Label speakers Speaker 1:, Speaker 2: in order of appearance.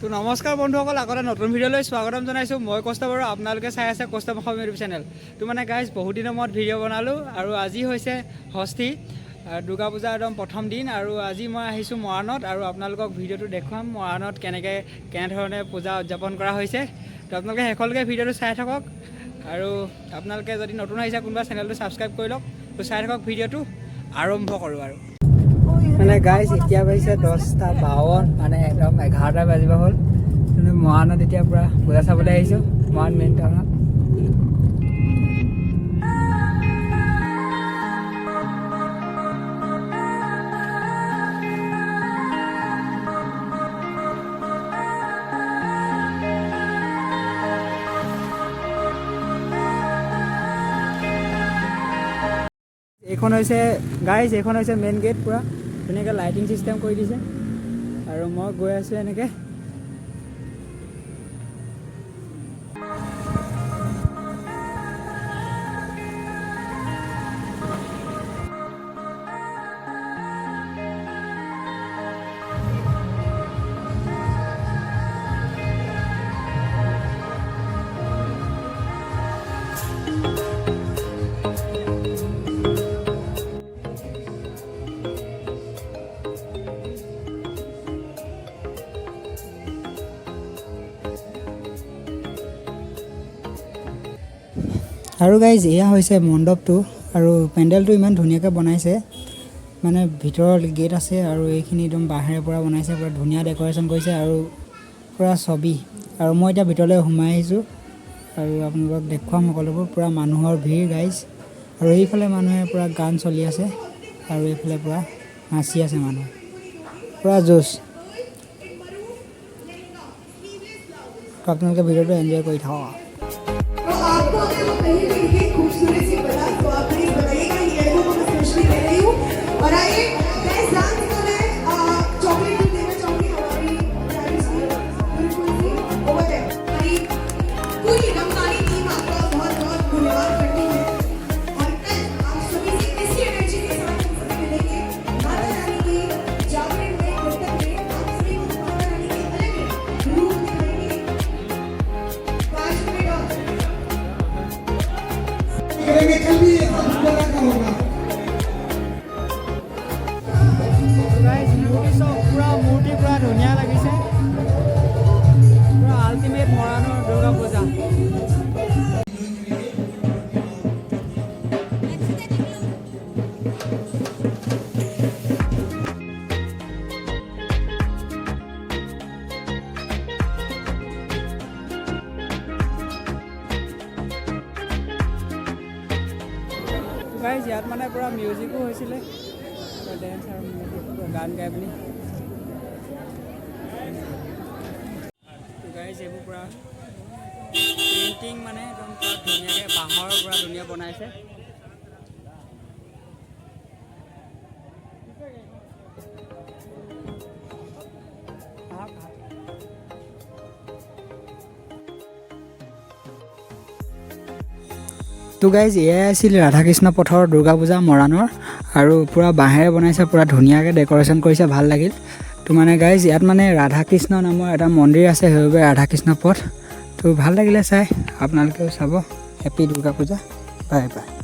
Speaker 1: তো নমস্কাৰ বন্ধুসকল, আগতে নতুন ভিডিঅ'লৈ স্বাগতম জনাইছোঁ। মই কষ্ট বাৰু, আপোনালোকে চাই আছে কষ্ট অসম ইউটিউব চেনেল। তো মানে গাইজ বহুত দিনৰ মূৰত ভিডিঅ' বনালোঁ আৰু আজি হৈছে ষষ্ঠী, দুৰ্গা পূজাৰ একদম প্ৰথম দিন। আৰু আজি মই আহিছোঁ মৰাণত আৰু আপোনালোকক ভিডিঅ'টো দেখুৱাম মৰাণত কেনেধৰণে পূজা উদযাপন কৰা হৈছে। তো আপোনালোকে শেষলৈকে ভিডিঅ'টো চাই থাকক আৰু আপোনালোকে যদি নতুন আহিছে কোনোবা চেনেলটো ছাবস্ক্ৰাইব কৰি লওক। তো চাই থাকক, ভিডিঅ'টো আৰম্ভ কৰোঁ। আৰু মানে গাইজ এতিয়া বাজিছে 10:52, মানে একদম 11টা বাজিব হ'ল। কিন্তু মৰাণত এতিয়া পূৰা পূজা চাবলৈ আহিছোঁ, মৰাণ মেইন টাউনত। এইখন হৈছে গাইজ, এইখন হৈছে মেইন গেট। পূৰা ধুনীয়াকৈ লাইটিং চিষ্টেম কৰি দিছে আৰু মই গৈ আছোঁ এনেকৈ। আৰু গাইজ এয়া হৈছে মণ্ডপটো, আৰু পেণ্ডেলটো ইমান ধুনীয়াকৈ বনাইছে। মানে ভিতৰৰ গেট আছে আৰু এইখিনি একদম বাঁহেৰে পৰা বনাইছে, পূৰা ধুনীয়া ডেক'ৰেশ্যন কৰিছে আৰু পূৰা ছবি। আৰু মই এতিয়া ভিতৰলৈ সোমাই আহিছোঁ আৰু আপোনালোকক দেখুৱাম সকলোবোৰ। পূৰা মানুহৰ ভিৰ গাইজ, আৰু এইফালে মানুহে পূৰা গান চলি আছে আৰু এইফালে পূৰা নাচি আছে মানুহ, পূৰা জোচ। আপোনালোকে ভিডিঅ'টো এনজয় কৰি থাকক।
Speaker 2: आपको अगर वो कहीं भी दिखे खूबसूरत सी बना तो आप प्लीज बताइएगा। ये को मैं स्पेशली ले रही हूँ। और आइए गाइस, डांस को मैं चॉकलेट भी देना चाहूँगी हमारी बिल्कुल ही ओवर है। हमारी पूरी रंगारी टीम आपका बहुत बहुत धन्यवाद करती है। और कल आप सभी से इसी एनर्जी के साथ हम सभी मिलेंगे माता रानी की जागरण में, नृत्य में। आप सभी को माता रानी के अलग रूप दिखाएंगे। 5 मिनट और
Speaker 1: गाइज মূৰ্তি পূৰা ধুনীয়া লাগিছে, পূৰা আল্টিমেট মৰাণৰ দুৰ্গা পূজা। গাইজ ইয়াত মানে পূৰা মিউজিকো হৈছিলে, ডেন্স আৰু মিউজিক, গান গাই পিনি। গাইজ এইবোৰ পূৰা পেইণ্টিং, মানে একদম পূৰা ধুনীয়াকৈ বাঁহৰ পূৰা ধুনীয়া বনাইছে। তো গাইজ এয়াই আছিল ৰাধাকৃষ্ণ পথৰ দুৰ্গা পূজা মৰাণৰ, আৰু পূৰা বাঁহেৰে বনাইছে, পূৰা ধুনীয়াকৈ ডেক'ৰেশ্যন কৰিছে, ভাল লাগিল। তো মানে গাইজ ইয়াত মানে ৰাধাকৃষ্ণ নামৰ এটা মন্দিৰ আছে, সেইবাবে ৰাধাকৃষ্ণ পথ। তো ভাল লাগিলে চাই, আপোনালোকেও চাব। Happy Durga Puja, bye bye.